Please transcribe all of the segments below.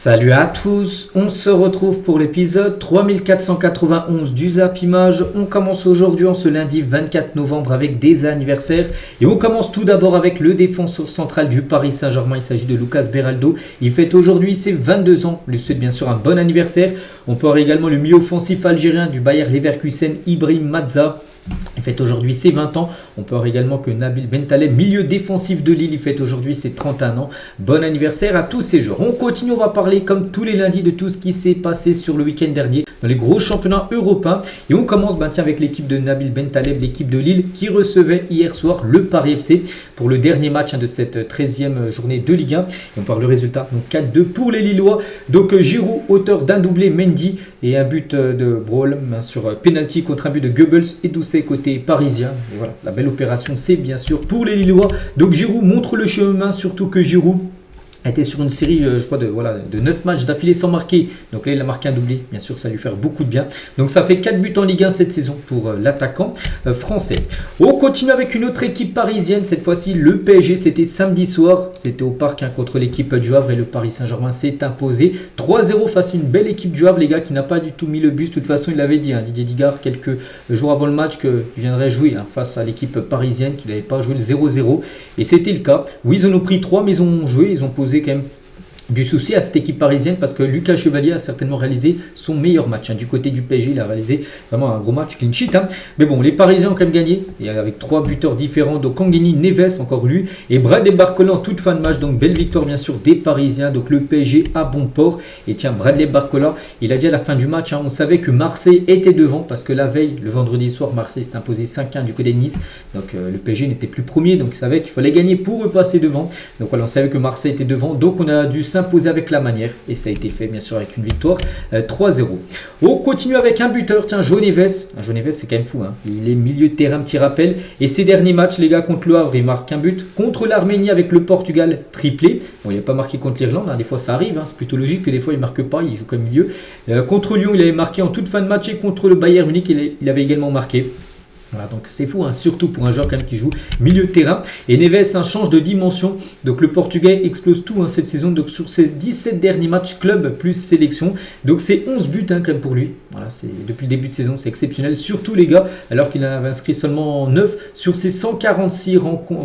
Salut à tous, on se retrouve pour l'épisode 3491 du Zap Image. On commence aujourd'hui en ce lundi 24 novembre avec des anniversaires. Et on commence tout d'abord avec le défenseur central du Paris Saint-Germain. Il s'agit de Lucas Beraldo. Il fête aujourd'hui ses 22 ans. On lui souhaite bien sûr un bon anniversaire. On peut avoir également le milieu offensif algérien du Bayer Leverkusen, Ibrahim Mazza. Il fête aujourd'hui ses 20 ans. On peut voir également que Nabil Bentaleb, milieu défensif de Lille, il fête aujourd'hui ses 31 ans. Bon anniversaire à tous ces joueurs. On continue, on va parler comme tous les lundis de tout ce qui s'est passé sur le week-end dernier dans les gros championnats européens. Et on commence avec l'équipe de Nabil Bentaleb, l'équipe de Lille qui recevait hier soir le Paris FC pour le dernier match de cette 13e journée de Ligue 1. Et on parle le résultat, donc 4-2 pour les Lillois. Donc Giroud, auteur d'un doublé, Mendy et un but de Brawl sur penalty contre un but de Goebbels et Doucet côté parisien. Et voilà, la belle opération, c'est bien sûr pour les Lillois. Donc Giroud montre le chemin, surtout que Giroud était sur une série, je crois, de 9 matchs d'affilée sans marquer. Donc là, il a marqué un doublé. Bien sûr, ça lui fait beaucoup de bien. Donc ça fait 4 buts en Ligue 1 cette saison pour l'attaquant français. On continue avec une autre équipe parisienne. Cette fois-ci, le PSG, c'était samedi soir. C'était au Parc contre l'équipe du Havre et le Paris Saint-Germain s'est imposé 3-0 face à une belle équipe du Havre, les gars, qui n'a pas du tout mis le but. De toute façon, il l'avait dit, Didier Digard, quelques jours avant le match, qu'il viendrait jouer face à l'équipe parisienne, qu'il n'avait pas joué le 0-0. Et c'était le cas. Oui, ils en ont pris 3, mais ils ont joué, ils ont posé quand même du souci à cette équipe parisienne parce que Lucas Chevalier a certainement réalisé son meilleur match. Du côté du PSG, il a réalisé vraiment un gros match, clean sheet. Mais bon, les Parisiens ont quand même gagné et avec 3 buteurs différents. Donc Kangini, Neves, encore lui, et Bradley Barcola en toute fin de match. Donc belle victoire bien sûr des Parisiens. Donc le PSG à bon port. Et tiens, Bradley Barcola, il a dit à la fin du match, on savait que Marseille était devant parce que la veille, le vendredi soir, Marseille s'est imposé 5-1 du côté de Nice. Donc le PSG n'était plus premier, donc il savait qu'il fallait gagner pour repasser devant. Donc voilà, on savait que Marseille était devant. Donc on a dû s'imposer avec la manière et ça a été fait bien sûr avec une victoire 3-0. On continue avec un buteur, tiens, João Neves. João Neves, c'est quand même fou, il est milieu de terrain, petit rappel, et ses derniers matchs, les gars, contre le Havre, il marque un but, contre l'Arménie avec le Portugal, triplé. Bon, il n'a pas marqué contre l'Irlande, des fois ça arrive, c'est plutôt logique que des fois il ne marque pas, il joue comme milieu. Contre Lyon, il avait marqué en toute fin de match et contre le Bayern Munich, il avait également marqué. Voilà, donc c'est fou, surtout pour un joueur quand même qui joue milieu de terrain. Et Neves change de dimension. Donc le Portugais explose tout cette saison. Donc sur ses 17 derniers matchs, club plus sélection. Donc c'est 11 buts quand même pour lui. Voilà, depuis le début de saison, c'est exceptionnel. Surtout les gars, alors qu'il en avait inscrit seulement 9 sur ses 146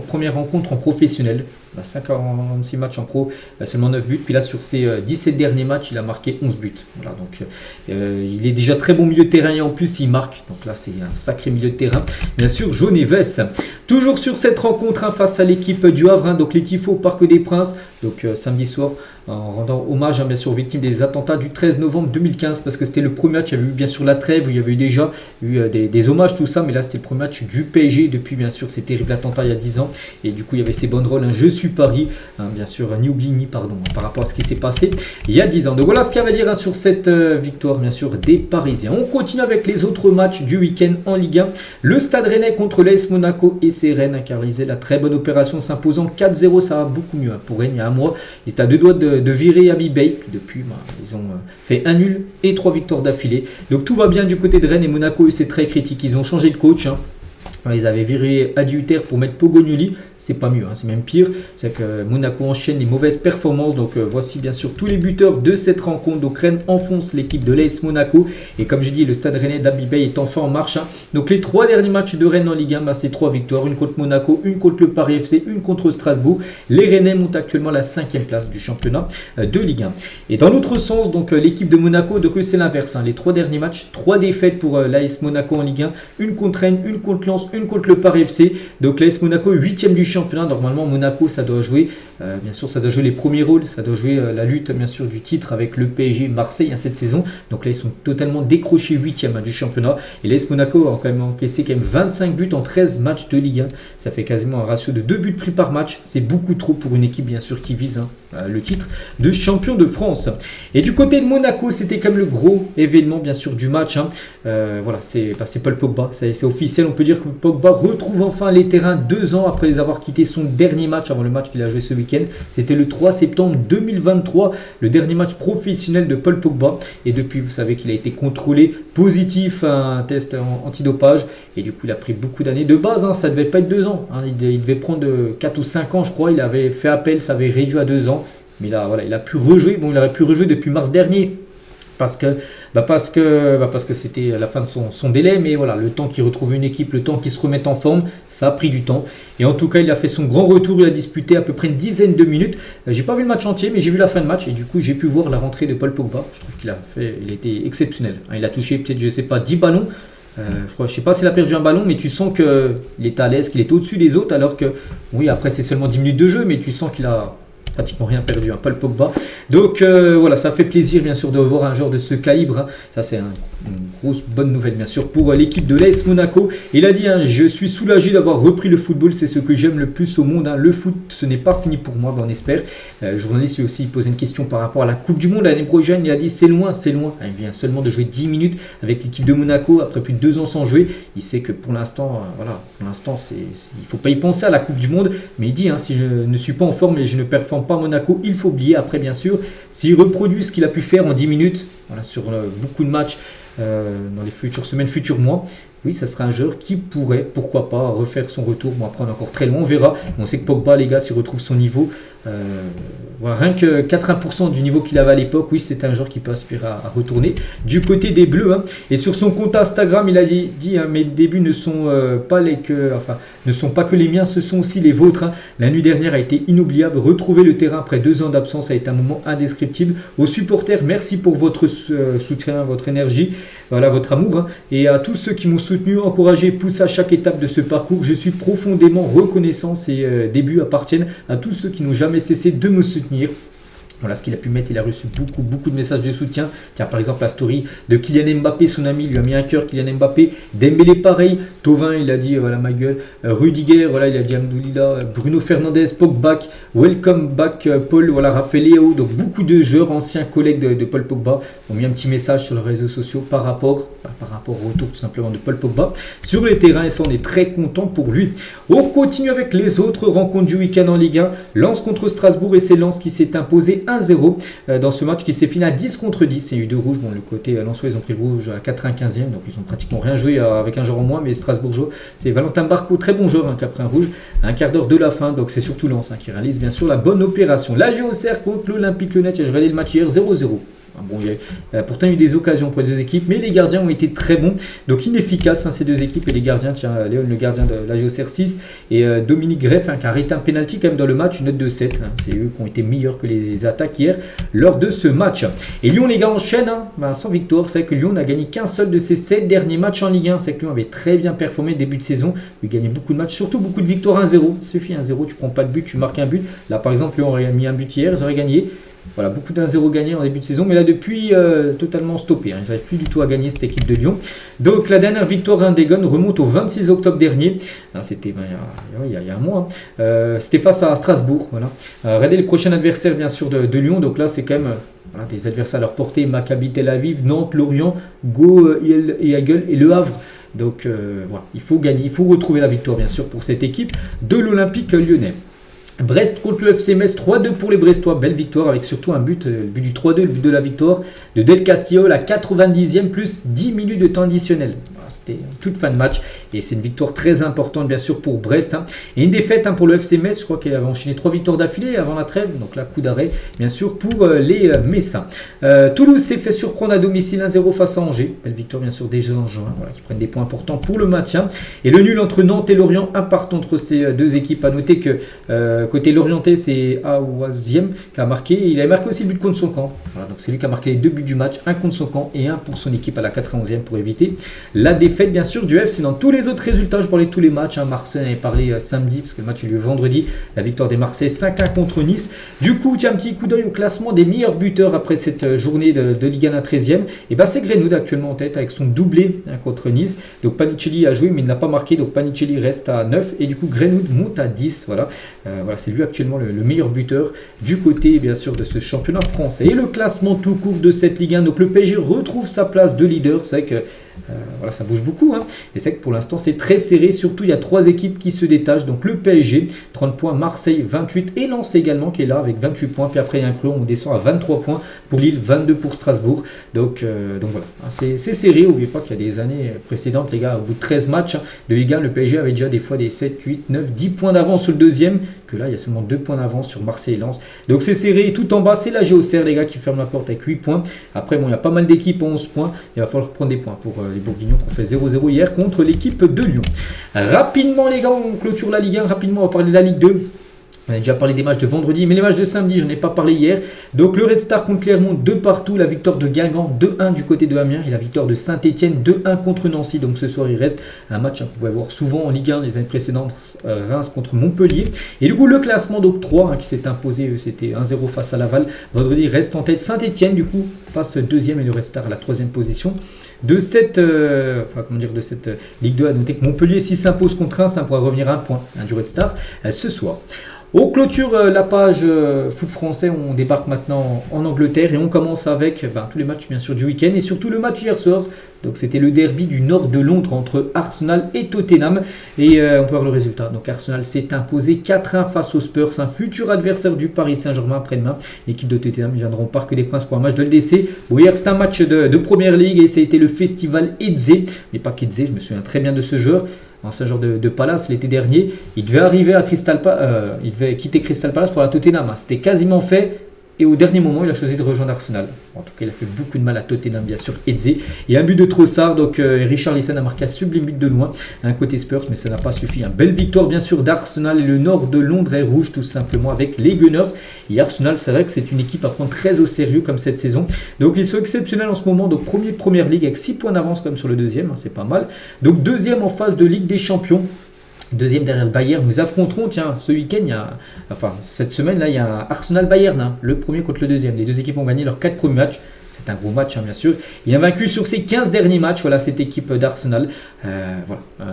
premières rencontres en professionnel. 146 matchs en pro, seulement 9 buts. Puis là, sur ses 17 derniers matchs, il a marqué 11 buts. Voilà, donc il est déjà très bon milieu de terrain et en plus, il marque. Donc là, c'est un sacré milieu de terrain. Bien sûr, João Neves. Toujours sur cette rencontre face à l'équipe du Havre, donc les tifos au Parc des Princes. Donc samedi soir, en rendant hommage bien sûr aux victimes des attentats du 13 novembre 2015, parce que c'était le premier match. Il y avait eu bien sûr la trêve, où il y avait eu déjà des hommages, tout ça. Mais là, c'était le premier match du PSG depuis bien sûr ces terribles attentats il y a 10 ans. Et du coup, il y avait ces banderoles, je suis Paris, bien sûr, ni oubli ni pardon, par rapport à ce qui s'est passé il y a 10 ans. Donc voilà ce qu'il y a à dire sur cette victoire, bien sûr, des Parisiens. On continue avec les autres matchs du week-end en Ligue 1. Le Stade Rennais contre l'AS Monaco et ses Rennes qui a réalisé la très bonne opération, s'imposant 4-0. Ça va beaucoup mieux pour Rennes il y a un mois. Ils étaient à deux doigts de virer Habib Beye. Depuis, ils ont fait un nul et 3 victoires d'affilée. Donc tout va bien du côté de Rennes, et Monaco, c'est très critique. Ils ont changé de coach. Ils avaient viré Adulter pour mettre Pogognoli, c'est pas mieux, c'est même pire. C'est que Monaco enchaîne les mauvaises performances. Donc voici bien sûr tous les buteurs de cette rencontre. Donc Rennes enfonce l'équipe de l'AS Monaco. Et comme je dis, le Stade Rennais d'Habib Beye est enfin en marche. Donc les 3 derniers matchs de Rennes en Ligue 1, c'est 3 victoires. Une contre Monaco, une contre le Paris FC, une contre Strasbourg. Les Rennais montent actuellement à la 5e place du championnat de Ligue 1. Et dans l'autre sens, donc l'équipe de Monaco, donc c'est l'inverse. Les 3 derniers matchs, 3 défaites pour l'AS Monaco en Ligue 1. Une contre Rennes, une contre Lens, une contre le Paris FC. Donc l'AS Monaco 8e du championnat. Normalement Monaco ça doit jouer, bien sûr ça doit jouer les premiers rôles, ça doit jouer la lutte bien sûr du titre avec le PSG Marseille cette saison. Donc là ils sont totalement décrochés 8e du championnat. Et l'AS Monaco a quand même encaissé 25 buts en 13 matchs de Ligue 1. Ça fait quasiment un ratio de 2 buts pris par match. C'est beaucoup trop pour une équipe bien sûr qui vise le titre de champion de France. Et du côté de Monaco, c'était quand même le gros événement bien sûr du match. Voilà, c'est Paul Pogba, c'est officiel. On peut dire que Pogba retrouve enfin les terrains 2 ans après les avoir quittés son dernier match avant le match qu'il a joué ce week-end. C'était le 3 septembre 2023, le dernier match professionnel de Paul Pogba. Et depuis, vous savez qu'il a été contrôlé positif à un test antidopage. Et du coup, il a pris beaucoup d'années. De base, ça devait pas être 2 ans. Il devait prendre 4 ou 5 ans, je crois. Il avait fait appel, ça avait réduit à 2 ans. Mais là, voilà, il a pu rejouer. Bon, il aurait pu rejouer depuis mars dernier. Parce que c'était la fin de son délai, mais voilà, le temps qu'il retrouve une équipe, le temps qu'il se remette en forme, ça a pris du temps. Et en tout cas, il a fait son grand retour, il a disputé à peu près une dizaine de minutes. J'ai pas vu le match entier, mais j'ai vu la fin de match et du coup, j'ai pu voir la rentrée de Paul Pogba. Je trouve il a été exceptionnel. Il a touché peut-être, je sais pas, 10 ballons. Je sais pas s'il a perdu un ballon, mais tu sens qu'il est à l'aise, qu'il est au-dessus des autres, alors que, oui, après c'est seulement 10 minutes de jeu, mais tu sens qu'il a pratiquement rien perdu, Paul Pogba. Donc voilà, ça fait plaisir bien sûr de voir un joueur de ce calibre. Ça c'est une grosse bonne nouvelle bien sûr pour l'équipe de l'AS Monaco. Il a dit je suis soulagé d'avoir repris le football, c'est ce que j'aime le plus au monde. Le foot, ce n'est pas fini pour moi, on espère. Le journaliste lui aussi posé une question par rapport à la Coupe du Monde l'année prochaine. Il a dit c'est loin, c'est loin. Il vient seulement de jouer 10 minutes avec l'équipe de Monaco après plus de 2 ans sans jouer. Il sait que pour l'instant, il ne faut pas y penser à la Coupe du Monde. Mais il dit si je ne suis pas en forme et je ne performe pas à Monaco, il faut oublier. Après bien sûr, s'il reproduit ce qu'il a pu faire en 10 minutes sur beaucoup de matchs dans les futures semaines, futurs mois, oui, ça sera un joueur qui pourrait, pourquoi pas, refaire son retour. Bon, après, on est encore très loin, on verra. On sait que Pogba, les gars, s'il retrouve son niveau, rien que 80% du niveau qu'il avait à l'époque, oui, c'est un joueur qui peut aspirer à retourner du côté des Bleus. Et sur son compte Instagram, il a dit mes débuts ne sont pas que les miens, ce sont aussi les vôtres. La nuit dernière a été inoubliable. Retrouver le terrain après 2 ans d'absence a été un moment indescriptible. Aux supporters, merci pour votre soutien, votre énergie, votre amour. Et à tous ceux qui m'ont soutenu, encouragé, poussé à chaque étape de ce parcours, je suis profondément reconnaissant. Ces débuts appartiennent à tous ceux qui n'ont jamais cessé de me soutenir. Voilà ce qu'il a pu mettre, il a reçu beaucoup de messages de soutien. Tiens, par exemple, la story de Kylian Mbappé, son ami, lui a mis un cœur, Kylian Mbappé. Dembélé, pareil. Tovin, il a dit, voilà ma gueule. Rudiger, voilà, il a dit Amdoulila. Bruno Fernandes, Pogba, welcome back, Paul, voilà, Raphaël Léo. Donc, beaucoup de joueurs, anciens collègues de Paul Pogba, ont mis un petit message sur les réseaux sociaux par rapport au retour tout simplement de Paul Pogba sur les terrains. Et ça, on est très content pour lui. On continue avec les autres rencontres du week-end en Ligue 1. Lens contre Strasbourg et c'est Lens qui s'est imposé 1-0 dans ce match qui s'est fini à 10 contre 10. Il y a eu 2 rouges. Bon, le côté Lensois, ils ont pris le rouge à 95e, donc ils ont pratiquement rien joué avec un joueur en moins. Mais Strasbourgeois, c'est Valentin Barco, très bon joueur, qui a pris un rouge à un quart d'heure de la fin. Donc c'est surtout Lens qui réalise bien sûr la bonne opération. La Auxerre contre l'Olympique Lyonnais. J'ai regardé le match hier, 0-0. Bon, il y a pourtant eu des occasions pour les deux équipes, mais les gardiens ont été très bons. Donc inefficaces ces deux équipes et les gardiens, tiens, Léon le gardien de la Auxerre 6 et Dominique Greff qui a arrêté un penalty quand même dans le match, une note de 7. C'est eux qui ont été meilleurs que les attaques hier lors de ce match. Et Lyon les gars enchaîne sans victoire. C'est vrai que Lyon n'a gagné qu'un seul de ses 7 derniers matchs en Ligue 1. C'est que Lyon avait très bien performé début de saison. Il gagnait beaucoup de matchs, surtout beaucoup de victoires 1-0. Il suffit 1-0, tu prends pas de but, tu marques un but. Là par exemple Lyon aurait mis un but hier, ils auraient gagné. Voilà, beaucoup d'1-0 gagné en début de saison, mais là depuis totalement stoppé. Ils n'arrivent plus du tout à gagner cette équipe de Lyon. Donc la dernière victoire indégone remonte au 26 octobre dernier. C'était il y a un mois. C'était face à Strasbourg. Voilà. Regardez le prochain adversaire bien sûr de Lyon. Donc là c'est quand même des adversaires à leur portée. Maccabi Tel Aviv, Nantes, Lorient, Go et Hagel et Le Havre. Donc voilà, il faut gagner, il faut retrouver la victoire bien sûr pour cette équipe de l'Olympique Lyonnais. Brest contre le FC Metz, 3-2 pour les Brestois, belle victoire avec surtout un but, le but du 3-2, le but de la victoire de Del Castillo, la 90e plus 10 minutes de temps additionnel. C'était toute fin de match et c'est une victoire très importante bien sûr pour Brest. Et une défaite pour le FC Metz, je crois qu'il avait enchaîné 3 victoires d'affilée avant la trêve, donc là coup d'arrêt bien sûr pour les Messins. Toulouse s'est fait surprendre à domicile 1-0 face à Angers, belle victoire bien sûr des jeunes gens qui prennent des points importants pour le maintien. Et le nul entre Nantes et Lorient, un partout entre ces deux équipes. À noter que côté Lorientais, c'est Aouaziem qui a marqué. Il a marqué aussi le but contre son camp. Voilà, donc c'est lui qui a marqué les 2 buts du match, un contre son camp et un pour son équipe à la 91e pour éviter la défaite bien sûr du FC. Dans tous les autres résultats, je parlais de tous les matchs. Marseille avait parlé samedi parce que le match a eu lieu vendredi. La victoire des Marseillais 5-1 contre Nice. Du coup, tiens un petit coup d'œil au classement des meilleurs buteurs après cette journée de Ligue 1 à 13e. Et c'est Greenwood actuellement en tête avec son doublé contre Nice. Donc Panicelli a joué mais il n'a pas marqué. Donc Panicelli reste à 9 et du coup Greenwood monte à 10. Voilà, c'est lui actuellement le meilleur buteur du côté bien sûr de ce championnat français. Et le classement tout court de cette Ligue 1. Donc le PSG retrouve sa place de leader. C'est vrai que Voilà, ça bouge beaucoup. Hein. Et c'est que pour l'instant, c'est très serré. Surtout, il y a 3 équipes qui se détachent. Donc le PSG, 30 points, Marseille, 28 et Lens également qui est là avec 28 points. Puis après, il y a un creux, on descend à 23 points pour Lille, 22 pour Strasbourg. Donc voilà, c'est serré. N'oubliez pas qu'il y a des années précédentes, les gars, au bout de 13 matchs de Ligue 1, le PSG avait déjà des fois des 7, 8, 9, 10 points d'avance sur le deuxième. Que là, il y a seulement 2 points d'avance sur Marseille et Lens. Donc c'est serré. Et tout en bas, c'est la Géocère, les gars, qui ferme la porte avec 8 points. Après, bon, il y a pas mal d'équipes à 11 points. Il va falloir prendre des points pour les Bourguignons qui ont fait 0-0 hier contre l'équipe de Lyon. Rapidement, les gars, on clôture la Ligue 1. Rapidement, on va parler de la Ligue 2. On a déjà parlé des matchs de vendredi, mais les matchs de samedi, je n'en ai pas parlé hier. Donc le Red Star contre Clermont, 2 partout. La victoire de Guingamp, 2-1 du côté de Amiens. Et la victoire de Saint-Etienne, 2-1 contre Nancy. Donc ce soir, il reste un match qu'on pouvait voir souvent en Ligue 1 les années précédentes. Reims contre Montpellier. Et du coup, le classement, donc 3 qui s'est imposé, c'était 1-0 face à Laval. Vendredi, reste en tête Saint-Etienne, du coup, passe deuxième et le Red Star à la 3e position. De cette Ligue 2, à noter que Montpellier, s'il s'impose contre Reims, ça pourra revenir à un point du Red Star ce soir. On clôture la page foot français, on débarque maintenant en Angleterre et on commence avec tous les matchs bien sûr du week-end et surtout le match hier soir. Donc c'était le derby du nord de Londres entre Arsenal et Tottenham et on peut voir le résultat. Donc Arsenal s'est imposé 4-1 face aux Spurs, un futur adversaire du Paris Saint-Germain après-demain. L'équipe de Tottenham viendra au Parc des Princes pour un match de LDC. Bon, hier c'était un match de Première Ligue et ça a été le festival Eze, mais pas qu'Eze, je me souviens très bien de ce joueur. C'est un genre de Palace l'été dernier. Il devait arriver à il devait quitter Crystal Palace pour la Tottenham. C'était quasiment fait. Et au dernier moment, il a choisi de rejoindre Arsenal. En tout cas, il a fait beaucoup de mal à Tottenham, bien sûr, Eze. Et un but de Trossard, donc Richarlison a marqué un sublime but de loin, un côté Spurs, mais ça n'a pas suffi. Une belle victoire, bien sûr, d'Arsenal. Et le nord de Londres est rouge, tout simplement, avec les Gunners. Et Arsenal, c'est vrai que c'est une équipe à prendre très au sérieux, comme cette saison. Donc, ils sont exceptionnels en ce moment. Donc, premier de Première Ligue, avec 6 points d'avance, comme sur le deuxième, c'est pas mal. Donc, deuxième en phase de Ligue des Champions. Deuxième derrière le Bayern, nous affronterons, ce week-end, cette semaine-là, il y a Arsenal-Bayern, le premier contre le deuxième. Les deux équipes ont gagné leurs 4 premiers matchs. C'est un gros match, bien sûr. Il a vaincu sur ses 15 derniers matchs. Voilà, cette équipe d'Arsenal.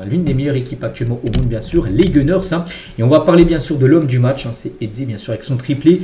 L'une des meilleures équipes actuellement au monde, bien sûr. Les Gunners. Et on va parler, bien sûr, de l'homme du match. C'est Eze, bien sûr, avec son triplé.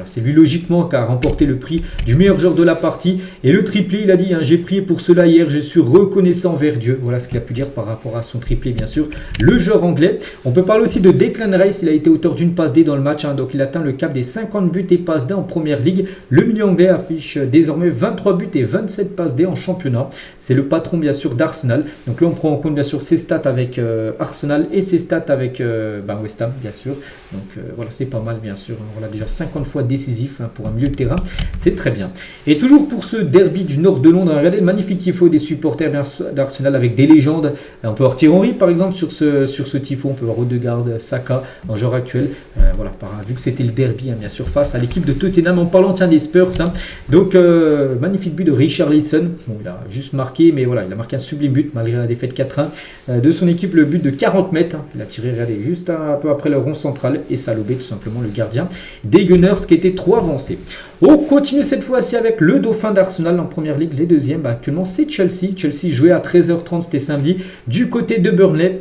C'est lui, logiquement, qui a remporté le prix du meilleur joueur de la partie. Et le triplé, il a dit, j'ai prié pour cela hier. Je suis reconnaissant envers Dieu. Voilà ce qu'il a pu dire par rapport à son triplé, bien sûr. Le joueur anglais. On peut parler aussi de Declan Rice. Il a été auteur d'une passe D dans le match. Donc, il atteint le cap des 50 buts et passes D en Première Ligue. Le milieu anglais affiche désormais 23 buts et 27 passes D en championnat. C'est le patron bien sûr d'Arsenal. Donc là on prend en compte bien sûr ses stats avec Arsenal et ses stats avec West Ham bien sûr. Donc voilà, c'est pas mal bien sûr. Voilà, déjà 50 fois décisif pour un milieu de terrain. C'est très bien. Et toujours pour ce derby du nord de Londres, regardez le magnifique tifo des supporters d'Arsenal avec des légendes. On peut voir Thierry Henry par exemple sur ce tifo. On peut voir Odegaard, Saka en genre actuel. Vu que c'était le derby bien sûr face à l'équipe de Tottenham en parlant des Spurs. Donc magnifique but de Richarlison. Bon, il a juste marqué, mais voilà, il a marqué un sublime but malgré la défaite 4-1 de son équipe. Le but de 40 mètres. Il a tiré, regardez, juste un peu après le rond central et ça a lobé tout simplement le gardien des Gunners qui était trop avancé. On continue cette fois-ci avec le dauphin d'Arsenal en Première Ligue. Les deuxièmes, actuellement, c'est Chelsea. Chelsea jouait à 13h30, c'était samedi, du côté de Burnley.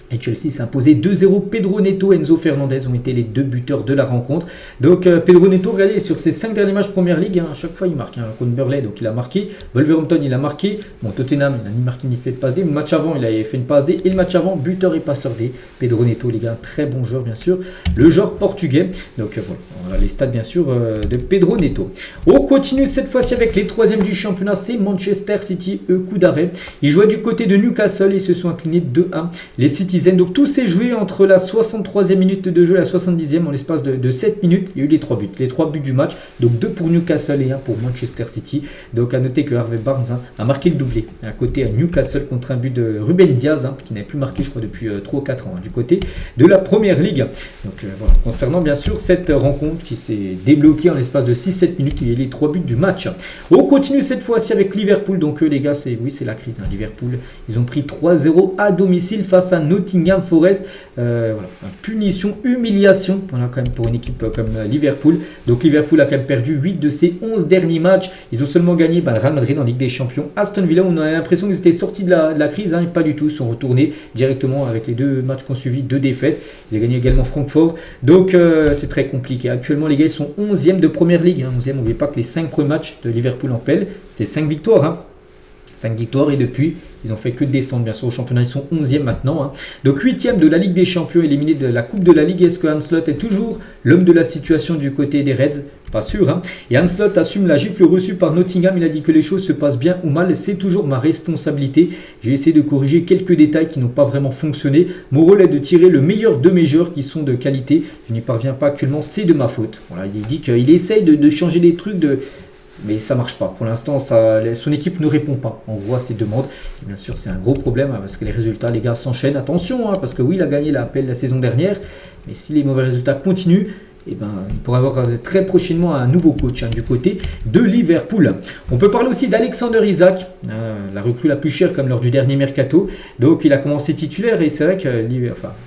Et Chelsea s'est imposé 2-0. Pedro Neto et Enzo Fernandez ont été les deux buteurs de la rencontre. Donc Pedro Neto, regardez, sur ses 5 derniers matchs Première Ligue, à chaque fois il marque. Contre Burnley, donc il a marqué. Wolverhampton, il a marqué. Bon, Tottenham, il n'a ni marqué ni fait de passe D. Le match avant, il avait fait une passe D. Et le match avant, buteur et passeur D. Pedro Neto, les gars, très bon joueur, bien sûr. Le joueur portugais. Donc voilà les stats, bien sûr, de Pedro Neto. On continue cette fois-ci avec les troisièmes du championnat. C'est Manchester City, coup d'arrêt. Ils jouaient du côté de Newcastle et se sont inclinés 2-1. Les Citizens. Donc tout s'est joué entre la 63e minute de jeu et la 70e en l'espace de 7 minutes. Il y a eu les 3 buts. Les 3 buts du match. Donc 2 pour Newcastle et 1 pour Manchester City. Donc à noter que Harvey Barnes a marqué le doublé. À côté à Newcastle contre un but de Ruben Diaz qui n'avait plus marqué je crois depuis 3 ou 4 ans du côté de la Première Ligue. Donc voilà. Concernant bien sûr cette rencontre qui s'est débloquée en l'espace de 6-7 minutes. Il y a eu les 3 buts du match. On continue cette fois-ci avec Liverpool. Donc les gars, c'est la crise. Liverpool, ils ont pris 3-0 à domicile face à Nottingham Forest. Punition, humiliation quand même pour une équipe comme Liverpool. Donc Liverpool a quand même perdu 8 de ses 11 derniers matchs. Ils ont seulement gagné le Real Madrid en Ligue des Champions. Aston Villa, on a l'impression qu'ils étaient sortis de la crise, et pas du tout. Ils sont retournés directement avec les 2 matchs qu'on suivi, 2 défaites. Ils ont gagné également Francfort. Donc c'est très compliqué. Actuellement les gars ils sont 11e de Première Ligue. 11e, n'oubliez pas que les 5 premiers matchs de Liverpool en pelle, c'était 5 victoires. 5 victoires et depuis, ils ont fait que descendre bien sûr au championnat, ils sont 11e maintenant. Hein. Donc 8e de la Ligue des Champions, éliminé de la Coupe de la Ligue. Est-ce que Ancelotti est toujours l'homme de la situation du côté des Reds? Pas sûr. Hein. Et Ancelotti assume la gifle reçue par Nottingham. Il a dit que les choses se passent bien ou mal, c'est toujours ma responsabilité. J'ai essayé de corriger quelques détails qui n'ont pas vraiment fonctionné. Mon rôle est de tirer le meilleur de mes joueurs qui sont de qualité. Je n'y parviens pas actuellement, c'est de ma faute. Voilà, il dit qu'il essaye de changer les trucs, mais ça ne marche pas. Pour l'instant, son équipe ne répond pas. On voit ses demandes. Et bien sûr, c'est un gros problème hein, parce que les résultats, les gars, s'enchaînent. Attention, hein, parce que oui, il a gagné l'appel la saison dernière. Mais si les mauvais résultats continuent, eh ben, il pourra avoir très prochainement un nouveau coach hein, du côté de Liverpool. On peut parler aussi d'Alexander Isak, la recrue la plus chère comme lors du dernier mercato. Donc il a commencé titulaire et c'est vrai que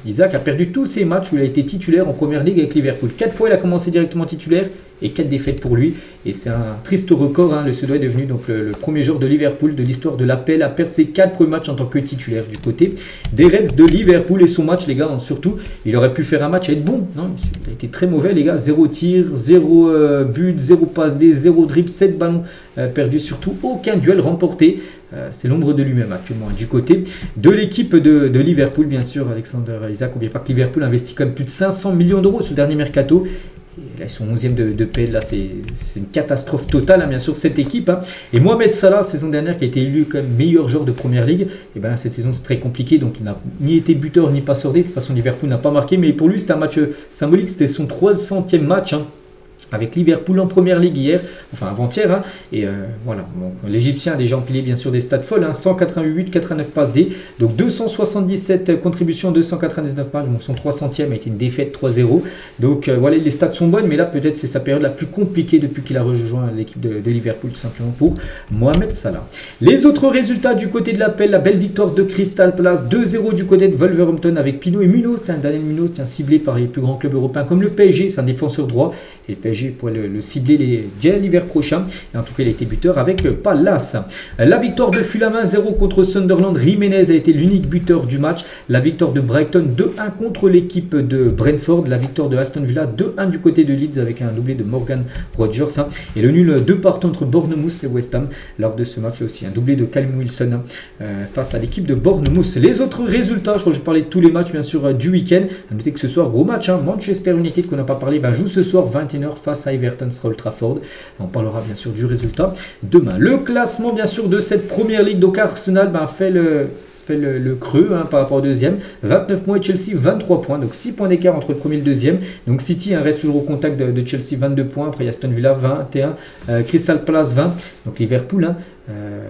Isak a perdu tous ses matchs où il a été titulaire en première ligue avec Liverpool. 4 fois il a commencé directement titulaire et 4 défaites pour lui. Et c'est un triste record. Hein. Le Suédois est devenu donc, le premier joueur de Liverpool de l'histoire de l'appel à perdre ses 4 premiers matchs en tant que titulaire du côté des Reds de Liverpool. Et son match, les gars, surtout, il aurait pu faire un match et être bon. Non, il a été très mauvais, les gars. 0 tir, 0 but, 0 passe D, 0 dribble, 7 ballons perdus. Surtout, aucun duel remporté. C'est l'ombre de lui-même actuellement du côté de l'équipe de Liverpool. Bien sûr, Alexander Isak. N'oubliez pas que Liverpool investit quand même plus de 500 millions d'euros sur le dernier mercato. Et là, ils sont 11e de PL, là c'est une catastrophe totale, hein, bien sûr, cette équipe. Hein. Et Mohamed Salah, saison dernière, qui a été élu comme meilleur joueur de première ligue, et ben là, cette saison c'est très compliqué, donc il n'a ni été buteur ni passeur D. De toute façon, Liverpool n'a pas marqué, mais pour lui, c'était un match symbolique, c'était son 300e match. Hein. Avec Liverpool en première ligue hier, enfin avant-hier, hein, et voilà, bon, l'Égyptien a déjà empilé bien sûr des stats folles, hein, 188, 89 passes D, donc 277 contributions, 299 matchs, donc son 300e a été une défaite 3-0, donc voilà, les stats sont bonnes, mais là peut-être c'est sa période la plus compliquée depuis qu'il a rejoint l'équipe de Liverpool, tout simplement pour Mohamed Salah. Les autres résultats du côté de l'appel, la belle victoire de Crystal Palace, 2-0 du côté de Wolverhampton avec Pinot et Munoz, Daniel Munoz, ciblé par les plus grands clubs européens comme le PSG, c'est un défenseur droit, et le PSG pour le cibler dès l'hiver prochain. Et en tout cas, il a été buteur avec Palace. La victoire de Fulham 1-0 contre Sunderland. Jiménez a été l'unique buteur du match. La victoire de Brighton 2-1 contre l'équipe de Brentford. La victoire de Aston Villa 2-1 du côté de Leeds avec un doublé de Morgan Rogers. Et le nul 2 partout entre Bournemouth et West Ham. Lors de ce match aussi, un doublé de Callum Wilson face à l'équipe de Bournemouth. Les autres résultats, je crois que je parlais de tous les matchs bien sûr du week-end. Notez que ce soir, gros match. Hein, Manchester United qu'on n'a pas parlé, joue ce soir 21h face à Everton, sera Old Trafford. On parlera bien sûr du résultat demain. Le classement bien sûr de cette première ligue. Donc Arsenal fait le creux hein, par rapport au deuxième. 29 points et Chelsea 23 points. Donc 6 points d'écart entre le premier et le deuxième. Donc City reste toujours au contact de Chelsea 22 points. Après il y a Aston Villa 21. Crystal Palace 20. Donc Liverpool. Hein,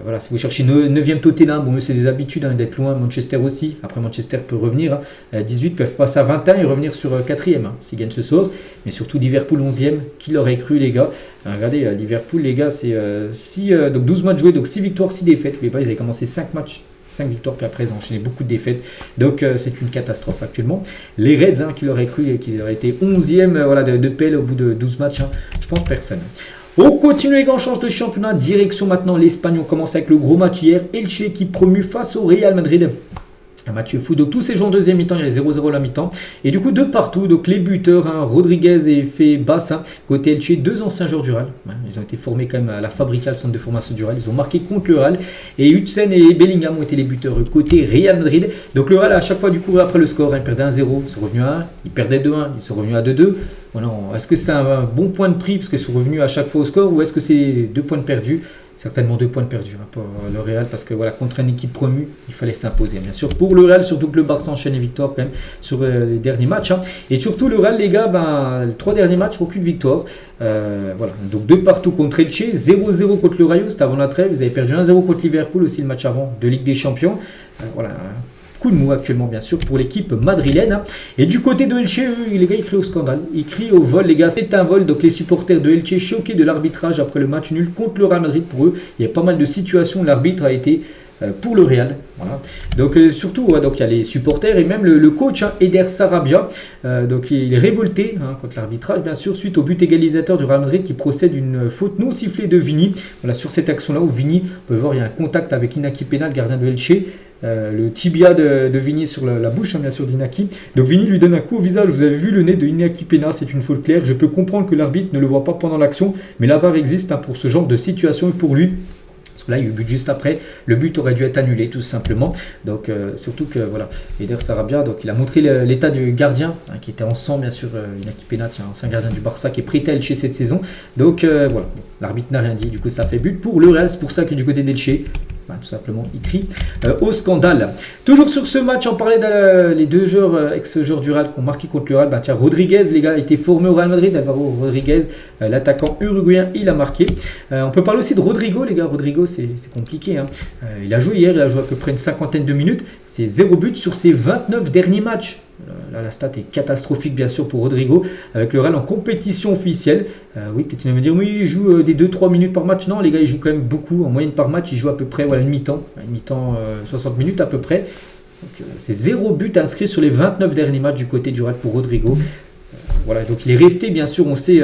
voilà, si vous cherchez 9e Tottenham, bon, c'est des habitudes hein, d'être loin. Manchester aussi. Après Manchester peut revenir. 18 peuvent passer à 21 et revenir sur 4e hein, s'ils gagnent ce soir. Mais surtout Liverpool 11e. Qui l'aurait cru les gars. Regardez Liverpool les gars c'est donc 12 matchs joués. Donc 6 victoires 6 défaites. Ils avaient commencé 5 matchs. 5 victoires, puis après ils ont enchaîné beaucoup de défaites. Donc c'est une catastrophe actuellement. Les Reds, hein, qui l'auraient cru qu'ils auraient été 11e voilà, de PL au bout de 12 matchs, hein, je pense personne. On continue les grands change de championnat. Direction maintenant l'Espagne. On commence avec le gros match hier. Elche qui promu face au Real Madrid. Un match fou. Donc tous ces jours en deuxième mi-temps, il y a 0-0 à la mi-temps. Et du coup, de partout, donc les buteurs, hein, Rodriguez et Febas, hein, côté Elche, 2 anciens joueurs du Real. Ils ont été formés quand même à la Fabrica, le centre de formation du Real. Ils ont marqué contre le Real. Et Hudson et Bellingham ont été les buteurs côté Real Madrid. Donc le Real, à chaque fois, du coup, après le score, ils perdaient 1-0, ils sont revenus à 1. Ils perdaient 2-1, ils sont revenus à 2-2. Voilà, est-ce que c'est un bon point de prix parce qu'ils sont revenus à chaque fois au score ou est-ce que c'est 2 points de perdus? Certainement 2 points de perdus hein, pour le Real parce que voilà, contre une équipe promue, il fallait s'imposer bien sûr pour le Real, surtout que le Barça enchaîne les victoires quand même sur les derniers matchs. Hein. Et surtout le Real les gars, les 3 derniers matchs, aucune victoire. Voilà, donc 2 partout contre Elche, 0-0 contre le Rayo, c'était avant la trêve, vous avez perdu 1-0 contre Liverpool aussi le match avant de Ligue des Champions. Voilà. Coup de mou actuellement bien sûr pour l'équipe madrilène. Et du côté de Elche, les gars ils crient au scandale, ils crient au vol les gars, c'est un vol. Donc les supporters de Elche choqués de l'arbitrage après le match nul contre le Real Madrid. Pour eux il y a pas mal de situations où l'arbitre a été pour le Real. Voilà. Donc surtout donc il y a les supporters et même le coach hein, Eder Sarabia. Donc il est révolté hein, contre l'arbitrage bien sûr suite au but égalisateur du Real Madrid qui procède d'une faute non sifflée de Vini. Voilà, sur cette action là où Vini, on peut voir il y a un contact avec Inaki Peña, le gardien de Elche. Le tibia de Vini sur la bouche, hein, bien sûr, d'Inaki. Donc Vini lui donne un coup au visage. Vous avez vu le nez de Inaki Peña, c'est une faute claire. Je peux comprendre que l'arbitre ne le voit pas pendant l'action, mais la VAR existe hein, pour ce genre de situation et pour lui. Parce que là, il y a eu but juste après. Le but aurait dû être annulé, tout simplement. Donc, surtout que, voilà, Eder Sarabia, donc, il a montré l'état du gardien, hein, qui était en sang, bien sûr, une équipe pénale, un ancien gardien du Barça qui est prêté chez cette saison. Donc, voilà, bon, l'arbitre n'a rien dit. Du coup, ça fait but pour le Real. C'est pour ça que du côté d'Elche, tout simplement, il crie au scandale. Toujours sur ce match, on parlait les deux joueurs, ex-joueurs du Real qui ont marqué contre le Real. Tiens, Rodriguez, les gars, a été formé au Real Madrid. Alvaro Rodriguez, l'attaquant uruguayen, il a marqué. On peut parler aussi de Rodrigo, les gars. Rodrigo, c'est compliqué. Hein. Il a joué hier, il a joué à peu près une cinquantaine de minutes. C'est 0 but sur ses 29 derniers matchs. Là, la stat est catastrophique, bien sûr, pour Rodrigo, avec le Real en compétition officielle. Oui, peut-être tu vas me dire, oui, il joue des 2-3 minutes par match. Non, les gars, il joue quand même beaucoup. En moyenne par match, il joue à peu près une mi-temps. 60 minutes à peu près. C'est 0 but inscrit sur les 29 derniers matchs du côté du Real pour Rodrigo. Voilà, donc il est resté, bien sûr, on sait,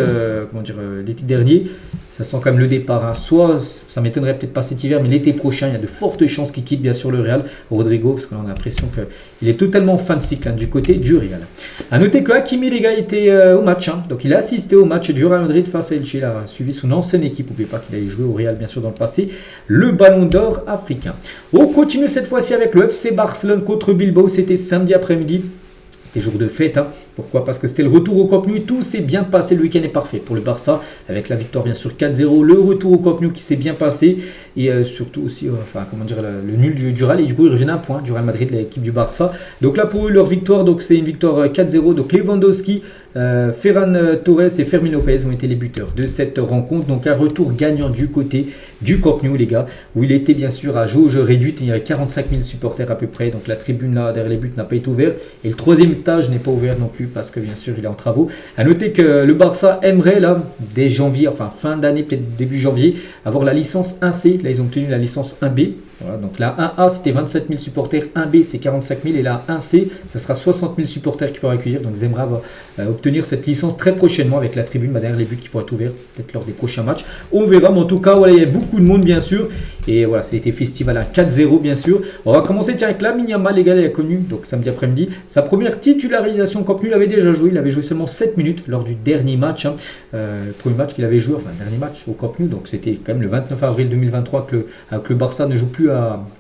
l'été dernier, ça sent quand même le départ. Hein. Soit, ça m'étonnerait peut-être pas cet hiver, mais l'été prochain, il y a de fortes chances qu'il quitte, bien sûr, le Real, Rodrigo, parce qu'on a l'impression qu'il est totalement en fin de cycle, hein, du côté du Real. A noter que Hakimi, les gars, était au match. Hein. Donc il a assisté au match du Real Madrid face à Elche. Il a suivi son ancienne équipe. N'oubliez pas qu'il avait joué au Real, bien sûr, dans le passé. Le Ballon d'Or africain. On continue cette fois-ci avec le FC Barcelone contre Bilbao. C'était samedi après-midi. C'était jour de fête. Hein. Pourquoi? Parce que c'était le retour au Camp Nou et tout s'est bien passé. Le week-end est parfait pour le Barça avec la victoire bien sûr 4-0. Le retour au Camp Nou qui s'est bien passé et surtout aussi le nul du Real. Et du coup ils reviennent à un point du Real Madrid, l'équipe du Barça. Donc là pour eux leur victoire, donc c'est une victoire 4-0. Donc Lewandowski, Ferran Torres et Fermin Lopez ont été les buteurs de cette rencontre. Donc un retour gagnant du côté du Camp Nou, les gars, où il était bien sûr à jauge réduite. Il y avait 45 000 supporters à peu près. Donc la tribune là derrière les buts n'a pas été ouverte et le troisième étage n'est pas ouvert non plus parce que bien sûr il est en travaux. A noter que le Barça aimerait là dès janvier, enfin fin d'année, peut-être début janvier, avoir la licence 1C. Là ils ont obtenu la licence 1B. Voilà, donc la 1A c'était 27 000 supporters, 1B c'est 45 000 et la 1C ça sera 60 000 supporters qui pourront accueillir. Donc Zemra va obtenir cette licence très prochainement avec la tribune derrière les buts qui pourraient être ouverts peut-être lors des prochains matchs. On verra, mais en tout cas voilà, il y a beaucoup de monde bien sûr et voilà, ça a été festival à 4-0 bien sûr. On va commencer avec Lamine Yamal, les gars, il a connu donc samedi après-midi sa première titularisation. Camp Nou, il avait déjà joué, il avait joué seulement 7 minutes lors du dernier match, hein. Le premier match qu'il avait joué, enfin le dernier match au Camp Nou, donc c'était quand même le 29 avril 2023 que le Barça ne joue plus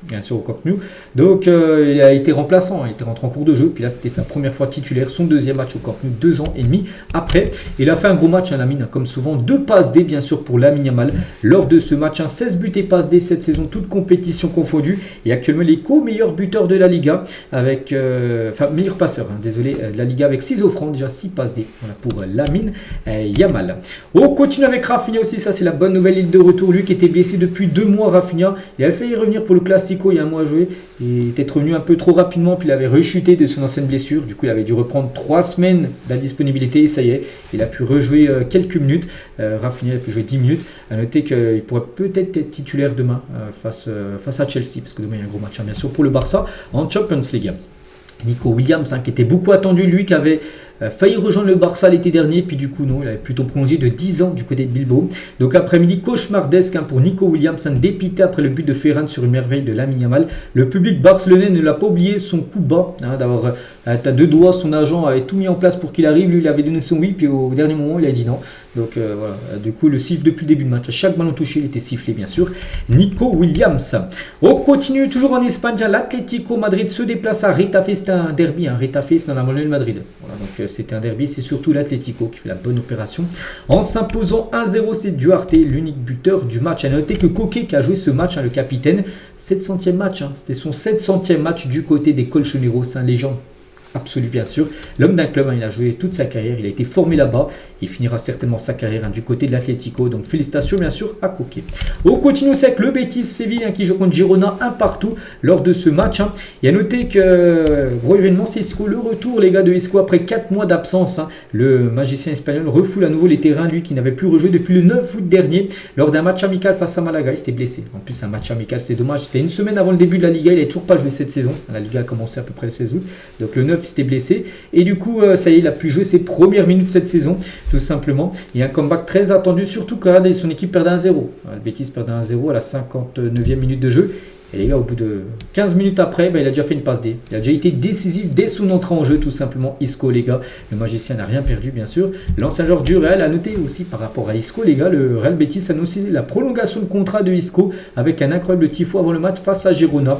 bien sûr au Camp Nou. Donc il a été remplaçant, il était rentré en cours de jeu, puis là c'était sa première fois titulaire, son deuxième match au Camp Nou 2 ans et demi après. Il a fait un gros match, hein, Lamine, comme souvent, 2 passes D bien sûr pour Lamine Yamal lors de ce match, 16 buts et passes D cette saison, toute compétition confondue, et actuellement les co-meilleurs buteurs de la Liga avec, meilleur passeur, hein, désolé, de la Liga avec 6 offrandes, déjà 6 passes D, voilà, pour Lamine Yamal. On continue avec Rafinha aussi, ça c'est la bonne nouvelle, il est de retour, lui qui était blessé depuis 2 mois. Rafinha, il avait failli revenir pour le Classico il y a un mois à jouer, il était revenu un peu trop rapidement, puis il avait rechuté de son ancienne blessure, du coup il avait dû reprendre 3 semaines d'indisponibilité et ça y est, il a pu rejouer quelques minutes. Rafinha a pu jouer 10 minutes. A noter qu'il pourrait peut-être être titulaire demain face à Chelsea, parce que demain il y a un gros match, hein, bien sûr, pour le Barça en Champions League. Nico Williams, hein, qui était beaucoup attendu, lui qui avait failli rejoindre le Barça l'été dernier, puis du coup non, il avait plutôt prolongé de 10 ans du côté de Bilbao. Donc après-midi cauchemardesque, hein, pour Nico Williams, hein, dépité après le but de Ferran sur une merveille de Lamine Yamal. Le public barcelonais ne l'a pas oublié, son coup bas, hein, d'avoir à 2 doigts, son agent avait tout mis en place pour qu'il arrive, lui il avait donné son oui, puis au dernier moment il a dit non. Donc voilà, du coup le siffle depuis le début de match, à chaque ballon touché il était sifflé bien sûr. Nico Williams. On continue toujours en Espagne, l'Atlético Madrid se déplace à Retafe, c'est un derby, hein. Retafe c'est dans la monnaie de Madrid. Voilà, donc c'était un derby, c'est surtout l'Atlético qui fait la bonne opération. En s'imposant 1-0, c'est Duarte, l'unique buteur du match. À noter que Koke qui a joué ce match, hein, le capitaine, 700e match, hein, c'était son 700e match du côté des Colchoneros, hein, légende absolu bien sûr. L'homme d'un club, hein, il a joué toute sa carrière, il a été formé là-bas, il finira certainement sa carrière, hein, du côté de l'Atlético, donc félicitations bien sûr à Koke. On continue aussi avec le Betis Séville, hein, qui joue contre Girona 1 partout lors de ce match, hein. Et à noter que gros événement, c'est Isco, le retour les gars de Isco après 4 mois d'absence, hein. Le magicien espagnol refoule à nouveau les terrains, lui qui n'avait plus rejoué depuis le 9 août dernier lors d'un match amical face à Malaga. Il s'était blessé, en plus un match amical c'était dommage, c'était une semaine avant le début de la Liga, il n'avait toujours pas joué cette saison, la Liga a commencé à peu près le 16 août, donc le 9 il s'était blessé et du coup ça y est, il a pu jouer ses premières minutes cette saison tout simplement. Il y a un comeback très attendu, surtout quand son équipe perdait 1-0. Le Betis perdait 1-0 à la 59e minute de jeu Et les gars, au bout de 15 minutes après, il a déjà fait une passe D. Il a déjà été décisif dès son entrée en jeu, tout simplement. Isco, les gars. Le magicien n'a rien perdu, bien sûr. L'ancien joueur du Real a noté aussi par rapport à Isco, les gars. Le Real Betis a annoncé la prolongation de contrat de Isco avec un incroyable tifo avant le match face à Girona.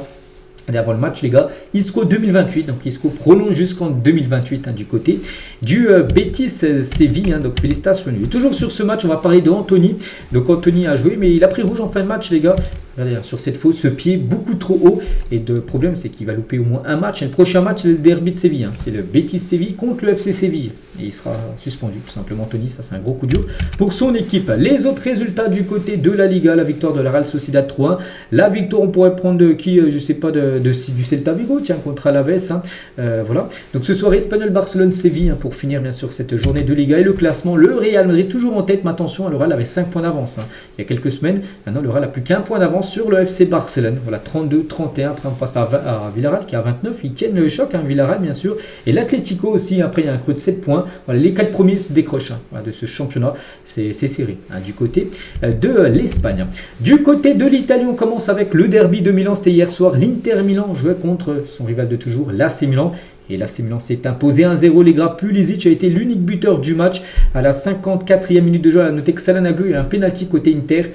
Et avant le match, les gars, Isco 2028, donc Isco prolonge jusqu'en 2028 du côté du Betis Séville, donc félicitations à lui. Et toujours sur ce match, on va parler de Anthony. Donc Anthony a joué, mais il a pris rouge en fin de match, les gars. Regardez, sur cette faute, ce pied beaucoup trop haut. Et le problème, c'est qu'il va louper au moins un match. Et le prochain match, c'est le derby de Séville. C'est le Betis Séville contre le FC Séville. Et il sera suspendu, tout simplement, Anthony. Ça, c'est un gros coup dur pour son équipe. Les autres résultats du côté de la Liga, la victoire de la Real Sociedad 3-1. La victoire, on pourrait prendre de qui, je sais pas, du Celta Vigo, tiens, contre Alaves. Voilà. Donc ce soir, Espagnol, Barcelone, Séville, pour finir, bien sûr, cette journée de Liga. Et le classement, le Real Madrid toujours en tête. Mais attention, le Real avait 5 points d'avance. Il y a quelques semaines. Maintenant, le Real n'a plus qu'un point d'avance sur le FC Barcelone. Voilà, 32-31. Après, on passe à Villarreal qui est à 29. Ils tiennent le choc, Villarreal, bien sûr. Et l'Atlético aussi. Après, il y a un creux de 7 points. Voilà, les 4 premiers se décrochent de ce championnat. C'est serré du côté de l'Espagne. Du côté de l'Italie, on commence avec le derby de Milan. C'était hier soir. L'Inter Milan jouait contre son rival de toujours, l'AC Milan. Et l'AC Milan s'est imposé 1-0, les gars. Pulisic a été l'unique buteur du match. À la 54e minute de jeu, à noter que Çalhanoğlu a un penalty côté Inter.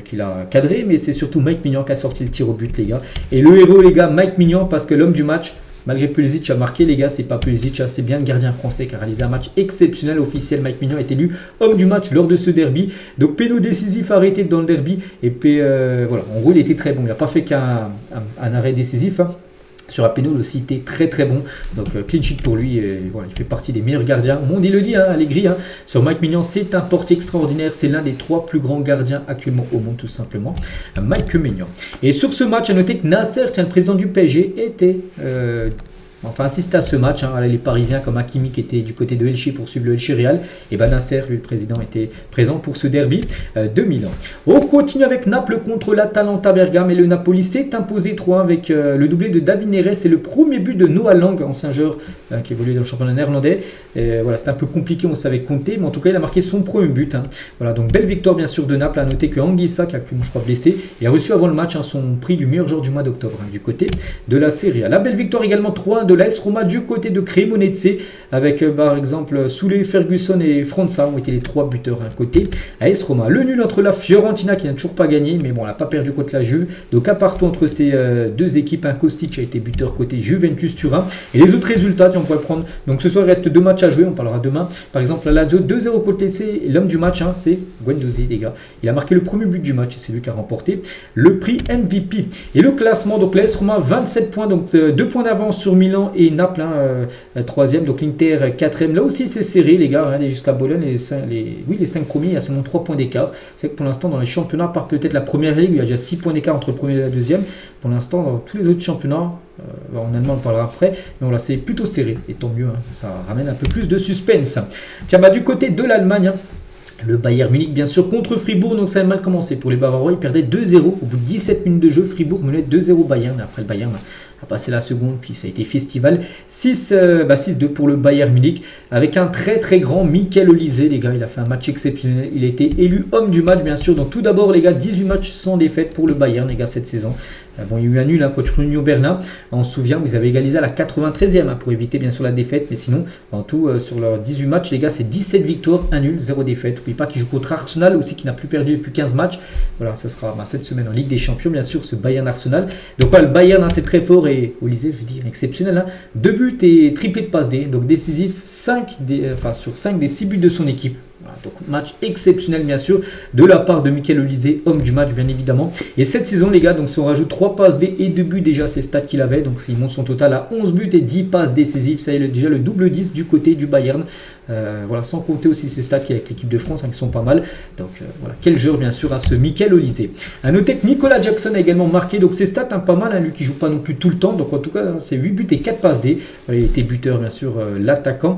Qu'il a cadré, mais c'est surtout Mike Maignan qui a sorti le tir au but, les gars. Et le héros, les gars, Mike Maignan, parce que l'homme du match, malgré Pulisic a marqué, les gars, c'est pas Pulisic, c'est bien le gardien français qui a réalisé un match exceptionnel, officiel. Mike Maignan a été élu homme du match lors de ce derby. Donc péno décisif arrêté dans le derby. Et puis voilà, en gros, il était très bon. Il n'a pas fait qu'un arrêt décisif. Sur un pénal aussi, était très très bon. Donc clean sheet pour lui. Et, voilà, il fait partie des meilleurs gardiens. Monde, il le dit, Allegri. Sur Mike Maignan, c'est un portier extraordinaire. C'est l'un des 3 plus grands gardiens actuellement au monde, tout simplement. Mike Maignan. Et sur ce match, à noter que Nasser, le président du PSG, était... assiste à ce match, les Parisiens comme Hakimi qui était du côté de Elche pour suivre le Elche Real, et Nasser, lui le président, était présent pour ce derby de Milan. On continue avec Naples contre l'Atalanta Bergame et le Napoli s'est imposé 3-1 avec le doublé de David Neres et le premier but de Noah Lang, ancien joueur qui évolue dans le championnat néerlandais. Voilà, c'était un peu compliqué, on savait compter, mais en tout cas il a marqué son premier but. Voilà, donc belle victoire bien sûr de Naples. À noter que Anguissa, qui est actuellement je crois blessé, il a reçu avant le match son prix du meilleur joueur du mois d'octobre du côté de la Serie A. La belle victoire également 3-1 de l'AS Roma du côté de Cremonese avec par exemple Souley, Ferguson et França ont été les 3 buteurs côté AS Roma. Le nul entre la Fiorentina qui n'a toujours pas gagné, mais bon, elle n'a pas perdu contre la Juve. Donc à partout entre ces deux équipes, Kostic a été buteur côté Juventus Turin. Et les autres résultats, on pourrait prendre. Donc ce soir il reste 2 matchs à jouer, on parlera demain. Par exemple la Lazio 2-0 contre l'essai. L'homme du match, c'est Guendouzi, les gars. Il a marqué le premier but du match et c'est lui qui a remporté le prix MVP. Et le classement, donc l'AS Roma 27 points, donc 2 points d'avance sur Milan et Naples, 3e, donc l'Inter 4e. Là aussi c'est serré, les gars, regardez jusqu'à Bologne, les 5 premiers, il y a seulement 3 points d'écart. C'est que pour l'instant dans les championnats, à part peut-être la première ligue, il y a déjà 6 points d'écart entre le premier et la deuxième. Pour l'instant, dans tous les autres championnats, en allemand on en parlera après, mais voilà, c'est plutôt serré, et tant mieux, ça ramène un peu plus de suspense. Tiens, du côté de l'Allemagne, le Bayern Munich, bien sûr, contre Fribourg. Donc ça a mal commencé pour les Bavarois. Ils perdaient 2-0 au bout de 17 minutes de jeu. Fribourg menait 2-0 Bayern. Mais après, le Bayern a passé la seconde. Puis ça a été festival. 6-2 pour le Bayern Munich. Avec un très très grand Michael Olise. Les gars, il a fait un match exceptionnel. Il a été élu homme du match, bien sûr. Donc tout d'abord, les gars, 18 matchs sans défaite pour le Bayern, les gars, cette saison. Bon, il y a eu un nul contre Union Berlin. On se souvient, vous avez égalisé à la 93e pour éviter bien sûr la défaite. Mais sinon, en tout, sur leurs 18 matchs, les gars, c'est 17 victoires, 1 nul, 0 défaite. N'oubliez pas qu'il joue contre Arsenal aussi, qui n'a plus perdu depuis 15 matchs. Voilà, ça sera cette semaine en Ligue des Champions, bien sûr, ce Bayern-Arsenal. Donc, le Bayern, c'est très fort et Olise, je veux dire, exceptionnel. 2 buts et triplé de passe D. Donc, décisif, sur 5 des 6 buts de son équipe. Donc match exceptionnel bien sûr de la part de Michael Olise, homme du match bien évidemment. Et cette saison les gars, donc si on rajoute 3 passes D et 2 buts déjà, c'est stats qu'il avait, donc il monte son total à 11 buts et 10 passes décisives, ça y est déjà le double 10 du côté du Bayern. Voilà, sans compter aussi ses stats avec l'équipe de France qui sont pas mal. Donc voilà, quel joueur bien sûr à ce Michael Olise. A noter que Nicolas Jackson a également marqué, donc ses stats pas mal, lui qui joue pas non plus tout le temps, donc en tout cas c'est 8 buts et 4 passes D. Voilà, il était buteur bien sûr, l'attaquant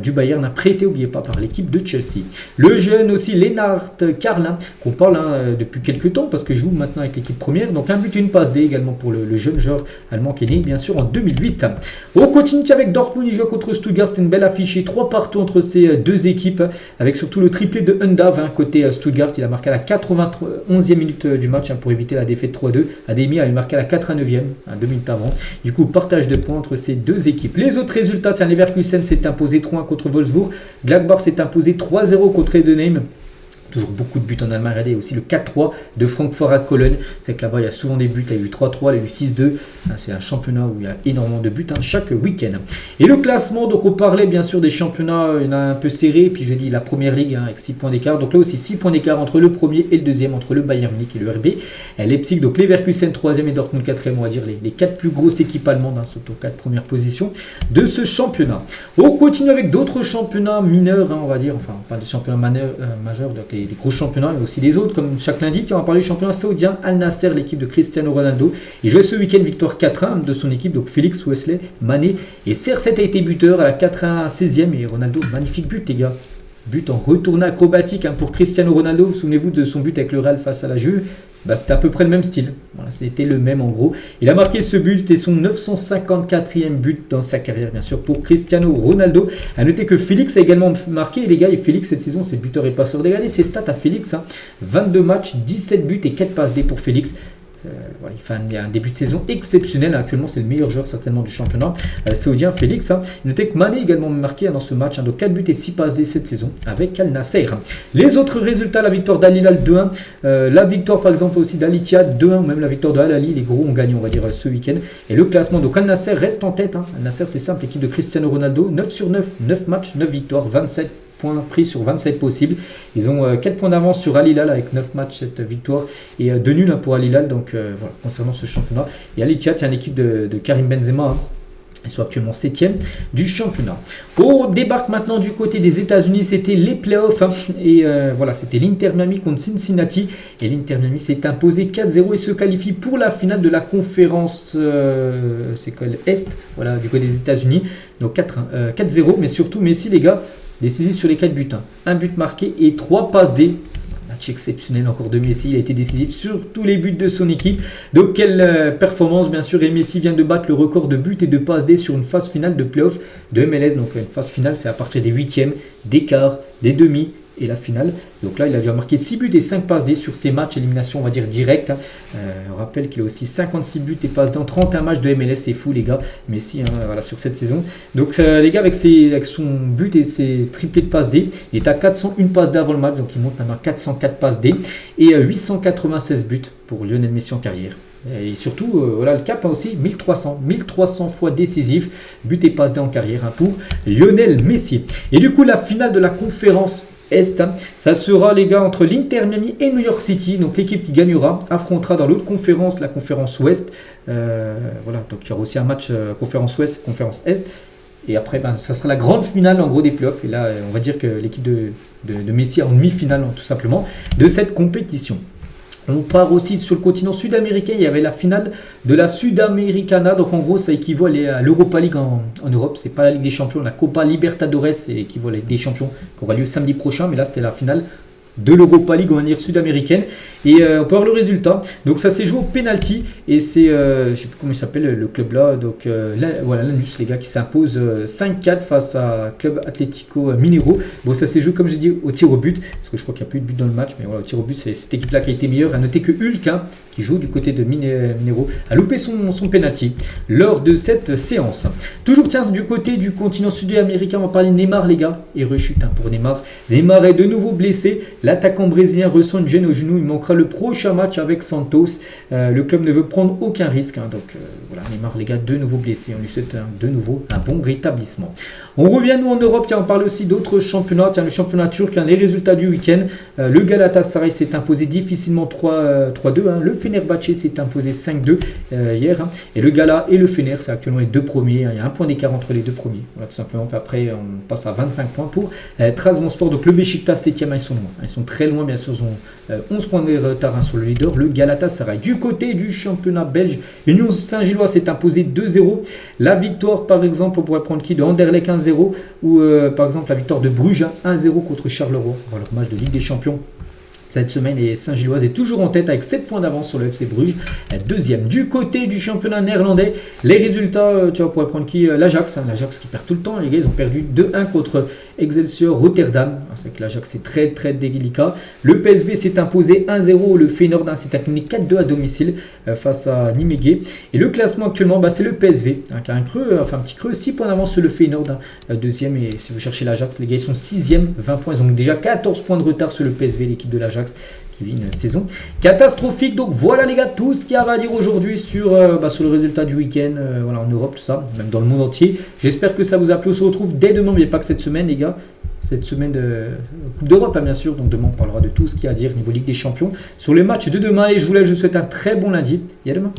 du Bayern, a prêté, n'oubliez pas, par l'équipe de Chelsea. Le jeune aussi Lennart Karl, qu'on parle depuis quelques temps parce que joue maintenant avec l'équipe première, donc un but et une passe D également pour le jeune joueur allemand qui est né bien sûr en 2008. On continue avec Dortmund, il joue contre Stuttgart, c'était une belle affiche, 3 partout entre entre ces deux équipes, avec surtout le triplé de Undav, côté Stuttgart. Il a marqué à la 91e minute du match pour éviter la défaite 3-2. Ademi avait marqué à la 89e, 2 minutes avant. Du coup, partage de points entre ces deux équipes. Les autres résultats, Leverkusen s'est imposé 3-1 contre Wolfsburg. Gladbach s'est imposé 3-0 contre Heidenheim. Toujours beaucoup de buts en Allemagne. Regardez aussi le 4-3 de Francfort à Cologne. C'est que là-bas, il y a souvent des buts. Il y a eu 3-3, il y a eu 6-2. C'est un championnat où il y a énormément de buts chaque week-end. Et le classement, donc on parlait bien sûr des championnats, il y en a un peu serré. Puis je dis la première ligue avec 6 points d'écart. Donc là aussi 6 points d'écart entre le premier et le deuxième, entre le Bayern Munich et le RB. Leipzig, donc Leverkusen 3e et Dortmund 4e, on va dire les 4 plus grosses équipes allemandes, surtout 4 premières positions de ce championnat. On continue avec d'autres championnats mineurs, on va dire, enfin pas des championnats majeurs, donc les gros championnats, mais aussi les autres, comme chaque lundi. On va parler du championnat saoudien. Al Nasser, l'équipe de Cristiano Ronaldo. Il joue ce week-end victoire 4-1 de son équipe, donc Félix Wesley, Mané. Et CR7 a été buteur à la 96e. Et Ronaldo, magnifique but, les gars. But en retourné acrobatique pour Cristiano Ronaldo. Vous souvenez-vous de son but avec le Real face à la Juve? C'était à peu près le même style. Voilà, c'était le même en gros. Il a marqué ce but et son 954e but dans sa carrière, bien sûr, pour Cristiano Ronaldo. A noter que Félix a également marqué. Et les gars, et Félix, cette saison, c'est buteur et passeur. Regardez ses stats à Félix. 22 matchs, 17 buts et 4 passes D pour Félix. Voilà, il fait un début de saison exceptionnel. Actuellement, c'est le meilleur joueur certainement du championnat saoudien, Félix. Notez que Mané également marqué dans ce match, donc 4 buts et 6 passes D cette saison avec Al Nasser. Les autres résultats, la victoire d'Al Hilal 2-1, la victoire par exemple aussi d'Al Ittihad 2-1, ou même la victoire de Al Ahly. Les gros ont gagné, on va dire, ce week-end. Et le classement, donc Al Nasser reste en tête. Al Nasser, c'est simple, l'équipe de Cristiano Ronaldo, 9 sur 9, 9 matchs, 9 victoires, 27 points pris sur 27 possibles. Ils ont 4 points d'avance sur Al Hilal avec 9 matchs, 7 victoires et 2 nuls pour Al Hilal. Donc voilà, concernant ce championnat. Et Al Ittihad, il y a une équipe de Karim Benzema. Ils sont actuellement 7e du championnat. On débarque maintenant du côté des États-Unis. C'était les playoffs. Et voilà, c'était l'Inter Miami contre Cincinnati. Et l'Inter Miami s'est imposé 4-0 et se qualifie pour la finale de la conférence c'est quoi, Est, voilà, du côté des États-Unis. Donc 4-0. Mais surtout, Messi, les gars, décisif sur les 4 buts. Un but marqué et 3 passes D. Match exceptionnel encore de Messi. Il a été décisif sur tous les buts de son équipe. Donc quelle performance, bien sûr. Et Messi vient de battre le record de buts et de passes D sur une phase finale de playoff de MLS. Donc une phase finale, c'est à partir des 8e, des quarts, des demi et la finale. Donc là, il a déjà marqué 6 buts et 5 passes D sur ses matchs élimination, on va dire, direct. On rappelle qu'il a aussi 56 buts et passes D en 31 matchs de MLS. C'est fou, les gars. Messi, voilà, sur cette saison. Donc les gars, avec son but et ses triplés de passes D, il est à 401 passes D avant le match. Donc il monte maintenant à 404 passes D et 896 buts pour Lionel Messi en carrière. Et surtout, voilà, le cap aussi 1300 fois décisif, but et passe D en carrière pour Lionel Messi. Et du coup, la finale de la conférence Est, ça sera, les gars, entre l'Inter Miami et New York City. Donc l'équipe qui gagnera affrontera dans l'autre conférence, la conférence Ouest. Voilà, donc il y aura aussi un match conférence Ouest, conférence Est. Et après, ça sera la grande finale en gros des playoffs. Et là, on va dire que l'équipe de Messi est en demi-finale, tout simplement, de cette compétition. On part aussi sur le continent sud-américain. Il y avait la finale de la Sudamericana. Donc en gros, ça équivaut à l'Europa League en Europe. C'est pas la Ligue des Champions. La Copa Libertadores, c'est équivaut à la Ligue des Champions qui aura lieu samedi prochain. Mais là, c'était la finale de l'Europa League, on va dire, sud-américaine. Et on peut voir le résultat. Donc ça s'est joué au penalty. Et c'est, je ne sais plus comment il s'appelle le club là. Donc voilà, Lanús, les gars, qui s'impose 5-4 face à Club Atlético Mineiro. Bon, ça s'est joué, comme je dis, au tir au but. Parce que je crois qu'il n'y a plus de but dans le match. Mais voilà, au tir au but, c'est cette équipe là qui a été meilleure. À noter que Hulk, qui joue du côté de Mineiro, a loupé son penalty lors de cette séance. Toujours, tiens, du côté du continent sud-américain, on va parler de Neymar, les gars. Et rechute pour Neymar. Neymar est de nouveau blessé. L'attaquant brésilien ressent une gêne au genou. Il manquera le prochain match avec Santos. Le club ne veut prendre aucun risque. Donc voilà, Neymar, les gars, de nouveau blessé. On lui souhaite de nouveau un bon rétablissement. On revient, nous, en Europe. Tiens, on parle aussi d'autres championnats. Tiens, le championnat turc, les résultats du week-end. Le Galatasaray s'est imposé difficilement 3-2. Le Fenerbahçe s'est imposé 5-2 hier. Et le Gala et le Fener, c'est actuellement les deux premiers. Il y a un point d'écart entre les deux premiers. Voilà, tout simplement. Puis après, on passe à 25 points pour Trabzonspor. Donc le Beşiktaş 7e, ils sont loin. Ils sont très loin, bien sûr. Ils ont 11 points de retard sur le leader, le Galatasaray. Du côté du championnat belge, Union Saint-Gillois s'est imposé 2-0. La victoire, par exemple, on pourrait prendre qui de Anderlecht 1-0 ou par exemple la victoire de Bruges 1-0 contre Charleroi. Voilà, leur match de Ligue des Champions Cette semaine, les Saint-Gilloise est toujours en tête avec 7 points d'avance sur le FC Bruges, deuxième. Du côté du championnat néerlandais, les résultats, tu vois, on pourrait prendre qui? L'Ajax, l'Ajax qui perd tout le temps, les gars, ils ont perdu 2-1 contre Excelsior Rotterdam. C'est vrai que l'Ajax c'est très délicat. Le PSV s'est imposé 1-0, le Feyenoord s'est incliné 4-2 à domicile face à Nimégé. Et le classement actuellement, c'est le PSV qui a un petit creux, 6 points d'avance sur le Feyenoord, deuxième. Et si vous cherchez l'Ajax, les gars, ils sont 6e, 20 points, ils ont déjà 14 points de retard sur le PSV, l'équipe de l'Ajax qui vit une saison catastrophique. Donc voilà les gars, tout ce qu'il y a à dire aujourd'hui sur le résultat du week-end, en Europe, tout ça, même dans le monde entier. J'espère que ça vous a plu. On se retrouve dès demain, mais pas que cette semaine les gars, cette semaine de Coupe d'Europe bien sûr. Donc demain on parlera de tout ce qu'il y a à dire niveau Ligue des Champions sur les matchs de demain. Et je vous souhaite un très bon lundi et à demain.